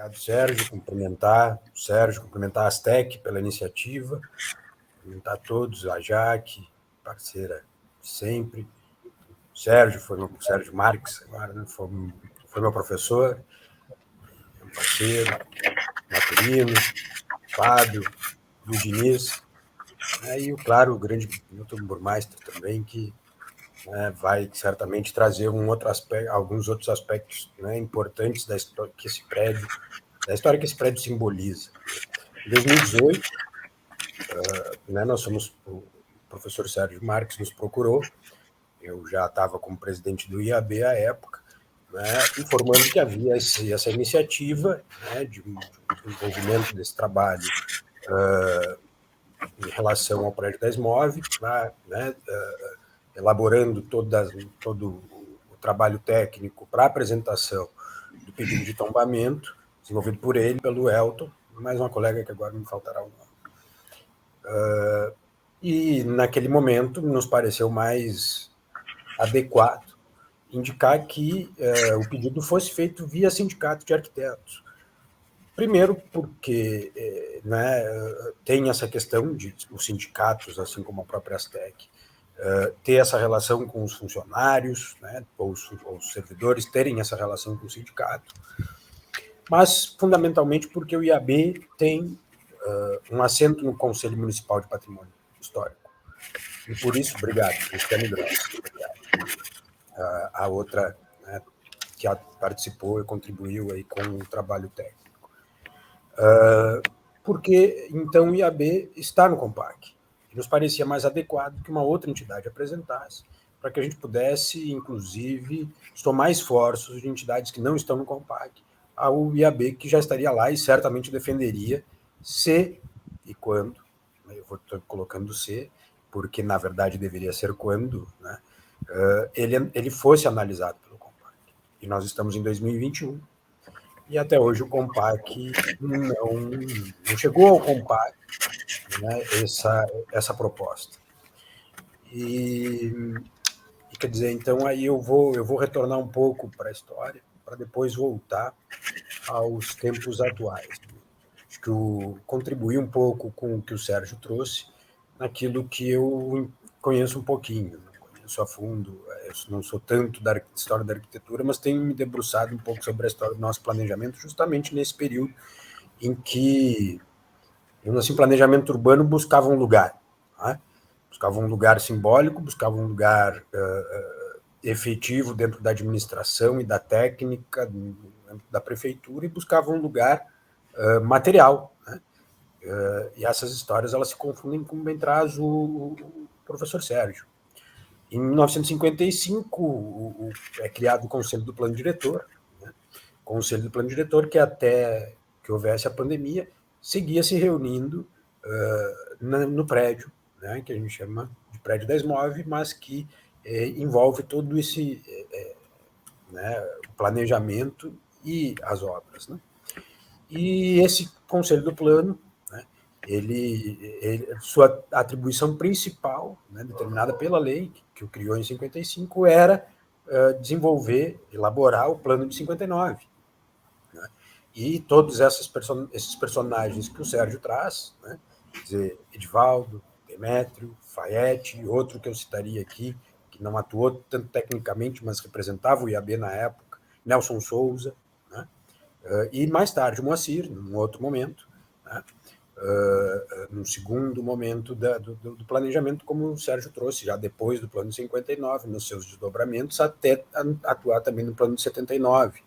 Obrigado, Sérgio. Cumprimentar o Sérgio, cumprimentar a Astec pela iniciativa, cumprimentar a todos, a Jaque, parceira sempre. O Sérgio Sérgio Marques, agora, né, foi meu professor, meu parceiro, Maturino, Fábio, e o Diniz, e, claro, o grande Milton Burmeister também, que vai certamente trazer alguns outros aspectos, né, importantes da história que esse prédio simboliza. Em 2018, o professor Sérgio Marques nos procurou, eu já estava como presidente do IAB à época, informando que havia essa iniciativa, de desenvolvimento desse trabalho em relação ao prédio da SMOV, elaborando todo o trabalho técnico para a apresentação do pedido de tombamento, desenvolvido por ele, pelo Elton, mais uma colega que agora me faltará o nome. E, naquele momento, nos pareceu mais adequado indicar que o pedido fosse feito via sindicato de arquitetos. Primeiro, porque tem essa questão de os sindicatos, assim como a própria Astec, ter essa relação com os funcionários, ou os servidores terem essa relação com o sindicato, mas, fundamentalmente, porque o IAB tem um assento no Conselho Municipal de Patrimônio Histórico. E, por isso, obrigado, Cristiane Gross, a outra que participou e contribuiu aí com o trabalho técnico. Porque, então, o IAB está no Compac. E nos parecia mais adequado que uma outra entidade apresentasse, para que a gente pudesse, inclusive, somar esforços de entidades que não estão no Compac ao IAB, que já estaria lá e certamente defenderia se e quando, eu estou colocando se, porque, na verdade, deveria ser quando, ele fosse analisado pelo Compac. E nós estamos em 2021, e até hoje o Compac não chegou ao Compac, essa proposta. E quer dizer, então aí eu vou retornar um pouco para a história, para depois voltar aos tempos atuais. Acho que contribuí um pouco com o que o Sérgio trouxe, naquilo que eu conheço um pouquinho, não conheço a fundo, eu não sou tanto da história da arquitetura, mas tenho me debruçado um pouco sobre a história do nosso planejamento, justamente nesse período em que o nosso planejamento urbano buscava um lugar, buscava um lugar simbólico, buscava um lugar efetivo dentro da administração e da técnica da prefeitura, e buscava um lugar material. E essas histórias elas se confundem, como bem traz o professor Sérgio. Em 1955, é criado o Conselho do Plano Diretor, o Conselho do Plano Diretor, que até que houvesse a pandemia, seguia se reunindo no prédio, que a gente chama de prédio da SMOV, mas que envolve todo esse planejamento e as obras. E esse Conselho do Plano, sua atribuição principal, determinada pela lei, que o criou em 55, era desenvolver, elaborar o plano de 59. E todos esses personagens que o Sérgio traz, quer dizer, Edivaldo, Demétrio, Fayette, outro que eu citaria aqui, que não atuou tanto tecnicamente, mas representava o IAB na época, Nelson Souza, e mais tarde o Moacir, num outro momento, num segundo momento do planejamento, como o Sérgio trouxe, já depois do plano de 59, nos seus desdobramentos, até atuar também no plano de 79.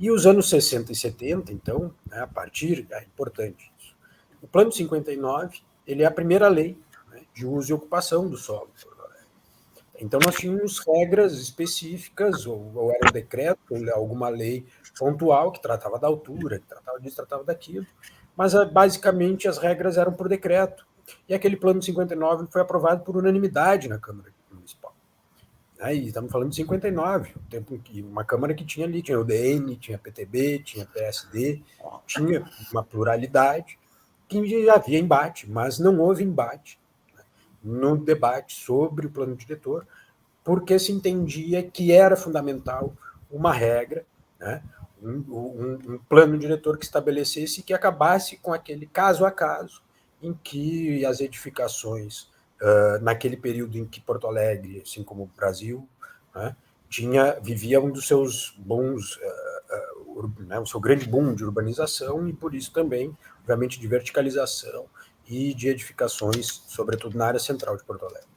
E os anos 60 e 70, então, a partir, é importante isso. O plano de 59, ele é a primeira lei de uso e ocupação do solo. Então, nós tínhamos regras específicas, ou era um decreto, ou alguma lei pontual que tratava da altura, que tratava disso, tratava daquilo, mas, basicamente, as regras eram por decreto. E aquele plano de 59 foi aprovado por unanimidade na Câmara Municipal. E estamos falando de 59, uma Câmara que tinha ali, tinha o UDN, tinha PTB, tinha PSD, tinha uma pluralidade, que já havia embate, mas não houve embate no debate sobre o plano diretor, porque se entendia que era fundamental uma regra, um plano diretor que estabelecesse e que acabasse com aquele caso a caso em que as edificações, naquele período em que Porto Alegre, assim como o Brasil, né, vivia um dos seus bons, o seu grande boom de urbanização e, por isso, também, obviamente, de verticalização e de edificações, sobretudo na área central de Porto Alegre.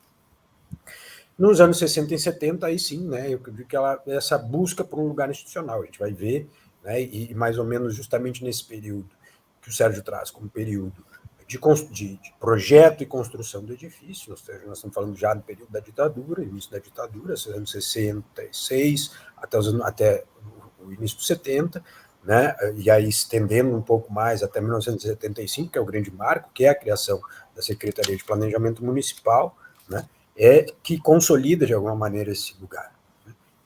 Nos anos 60 e 70, aí sim, né, eu acredito que essa busca por um lugar institucional, a gente vai ver, né, e mais ou menos justamente nesse período que o Sérgio traz como período de projeto e construção do edifício, ou seja, nós estamos falando já do período da ditadura, início da ditadura, anos 66 até o início dos 70, né, e aí estendendo um pouco mais até 1975, que é o grande marco, que é a criação da Secretaria de Planejamento Municipal, né, que consolida de alguma maneira esse lugar.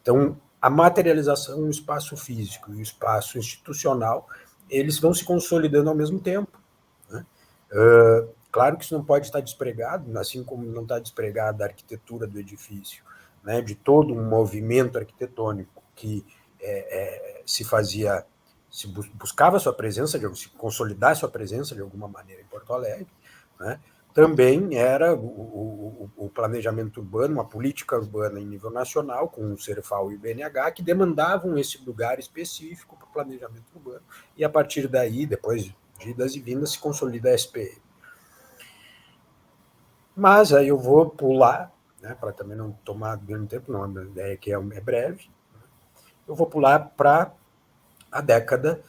Então, a materialização, o espaço físico e o espaço institucional, eles vão se consolidando ao mesmo tempo. Né? Claro que isso não pode estar despregado, assim como não está despregada a arquitetura do edifício, né, de todo um movimento arquitetônico que se fazia, se buscava sua presença, se consolidar sua presença de alguma maneira em Porto Alegre, né? Também era o planejamento urbano, uma política urbana em nível nacional, com o Cerfal e o BNH, que demandavam esse lugar específico para o planejamento urbano, e a partir daí, depois de idas e vindas, se consolida a SPM. Mas aí eu vou pular, né, para também não tomar grande tempo, não, a ideia que é breve, eu vou pular para a década,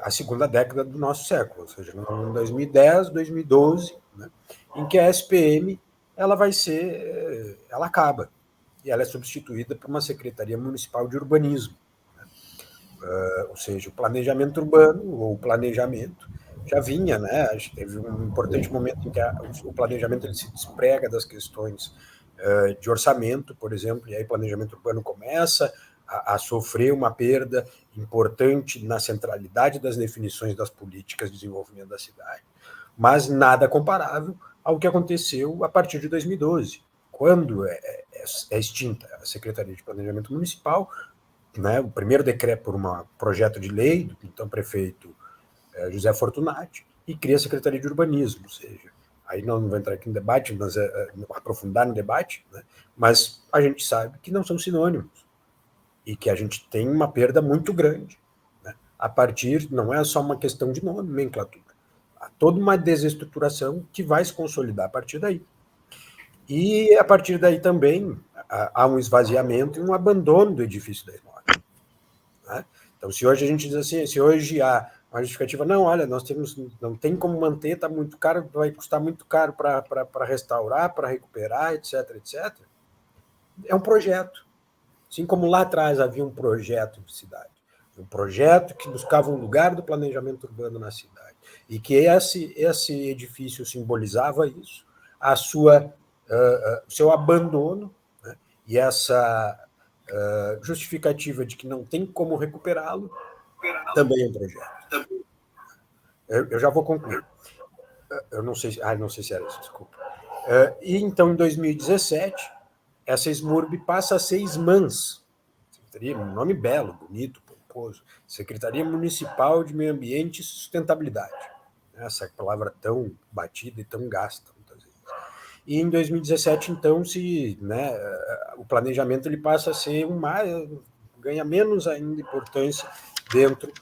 a segunda década do nosso século, ou seja, em 2010, 2012, né, em que a SPM ela acaba e ela é substituída por uma Secretaria Municipal de Urbanismo, né, ou seja, o planejamento urbano ou o planejamento já vinha, né? A gente teve um importante momento em que o planejamento ele se desprega das questões de orçamento, por exemplo, e aí o planejamento urbano começa a sofrer uma perda importante na centralidade das definições das políticas de desenvolvimento da cidade, mas nada comparável ao que aconteceu a partir de 2012, quando é extinta a Secretaria de Planejamento Municipal, né, o primeiro decreto por um projeto de lei do então prefeito José Fortunati, e cria a Secretaria de Urbanismo, ou seja, aí não vou entrar aqui no debate, mas aprofundar no debate, né, mas a gente sabe que não são sinônimos e que a gente tem uma perda muito grande, né, a partir, não é só uma questão de nomenclatura, há toda uma desestruturação que vai se consolidar a partir daí. E a partir daí também há um esvaziamento e um abandono do edifício da esmola. Né? Então, se hoje a gente diz assim, se hoje há uma justificativa, não, olha, não tem como manter, está muito caro, vai custar muito caro para restaurar, para recuperar, etc, etc. É um projeto. Assim como lá atrás havia um projeto de cidade, um projeto que buscava um lugar do planejamento urbano na cidade, e que esse edifício simbolizava isso, o seu abandono, né, e essa justificativa de que não tem como recuperá-lo, também é um projeto. Eu já vou concluir. Eu não sei, não sei se era isso, desculpa. E então, em 2017, essa SMURB passa a ser SMANS, um nome belo, bonito, pomposo, Secretaria Municipal de Meio Ambiente e Sustentabilidade. Essa palavra tão batida e tão gasta muitas vezes. E em 2017, então, o planejamento ele passa a ser ganha menos ainda importância dentro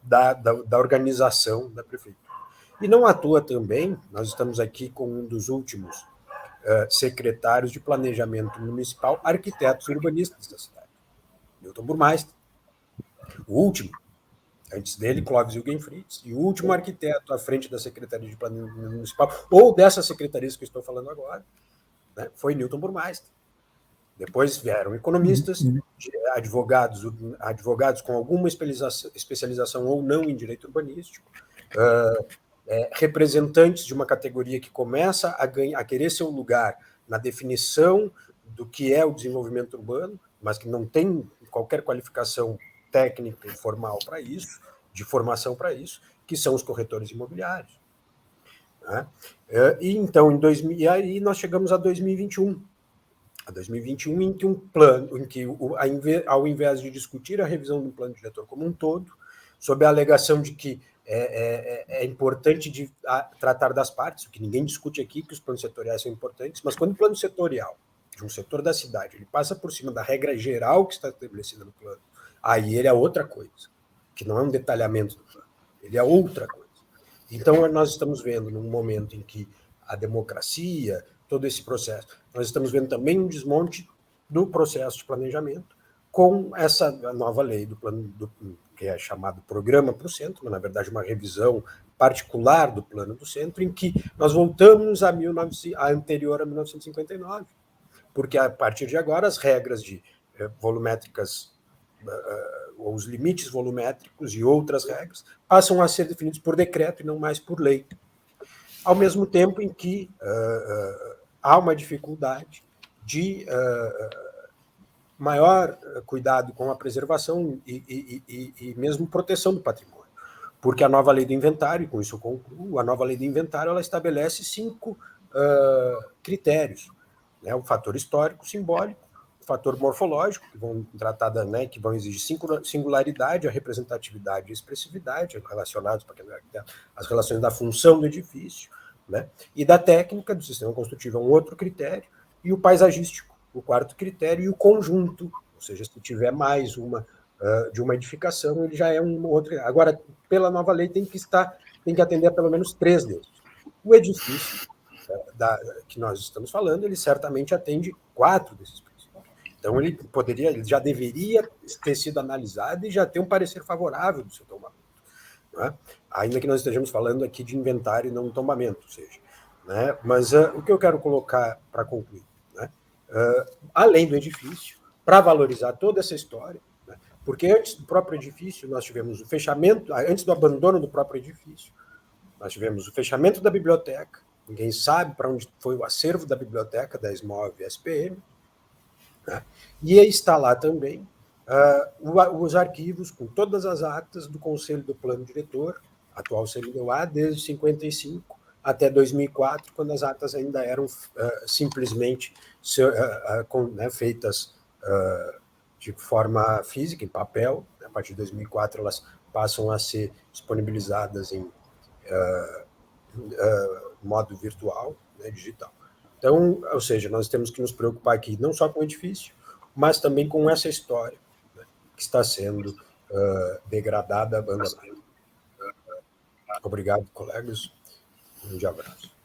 da organização da prefeitura. E não à toa também, nós estamos aqui com um dos últimos secretários de Planejamento Municipal, arquitetos urbanistas da cidade, Newton Burmeister. O último, antes dele, Clóvis Jürgen Fritz, e o último arquiteto à frente da Secretaria de Planejamento Municipal, ou dessas secretarias que eu estou falando agora, né, foi Newton Burmeister. Depois vieram economistas, advogados com alguma especialização ou não em direito urbanístico, representantes de uma categoria que começa a querer seu lugar na definição do que é o desenvolvimento urbano, mas que não tem qualquer qualificação técnica e formal para isso, de formação para isso, que são os corretores imobiliários. Né? E então, e aí nós chegamos a 2021, a 2021, em que um plano, em que, ao invés de discutir a revisão do plano diretor como um todo, sob a alegação de que é importante tratar das partes, o que ninguém discute aqui, que os planos setoriais são importantes, mas quando o plano setorial de um setor da cidade ele passa por cima da regra geral que está estabelecida no plano, aí ele é outra coisa, que não é um detalhamento do plano, ele é outra coisa. Então, nós estamos vendo, num momento em que a democracia, todo esse processo, nós estamos vendo também um desmonte do processo de planejamento com essa nova lei do plano, que é chamado Programa para o Centro, mas, na verdade, uma revisão particular do plano do centro, em que nós voltamos a anterior a 1959, porque, a partir de agora, as regras de volumétricas, ou os limites volumétricos e outras regras, passam a ser definidos por decreto e não mais por lei. Ao mesmo tempo em que há uma dificuldade de maior cuidado com a preservação e mesmo proteção do patrimônio. Porque a nova lei do inventário, e com isso eu concluo, a nova lei do inventário ela estabelece 5 critérios. Né? O fator histórico, simbólico, o fator morfológico, que vão tratar que vão exigir singularidade, a representatividade e a expressividade, relacionados para as relações da função do edifício, né? E da técnica do sistema construtivo é um outro critério, e o paisagístico, o quarto critério, e o conjunto, ou seja, se tiver mais de uma edificação, ele já é um outro. Agora, pela nova lei, tem que atender a pelo menos 3 deles. O edifício que nós estamos falando, ele certamente atende 4 desses princípios. Então, ele já deveria ter sido analisado e já ter um parecer favorável do seu tombamento. Né? Ainda que nós estejamos falando aqui de inventário e não tombamento, ou seja, né? Mas o que eu quero colocar para concluir, né? Além do edifício, para valorizar toda essa história, né? Porque antes do próprio edifício nós tivemos o fechamento, antes do abandono do próprio edifício, nós tivemos o fechamento da biblioteca, ninguém sabe para onde foi o acervo da biblioteca da SMOV SPM, né? E está lá também os arquivos com todas as atas do Conselho do Plano Diretor, atual CMDOA, desde 55 até 2004, quando as atas ainda eram simplesmente feitas de forma física, em papel. A partir de 2004, elas passam a ser disponibilizadas em modo virtual, né, digital. Então, ou seja, nós temos que nos preocupar aqui não só com o edifício, mas também com essa história, né, que está sendo degradada, abandonada. Obrigado, colegas. Um grande abraço.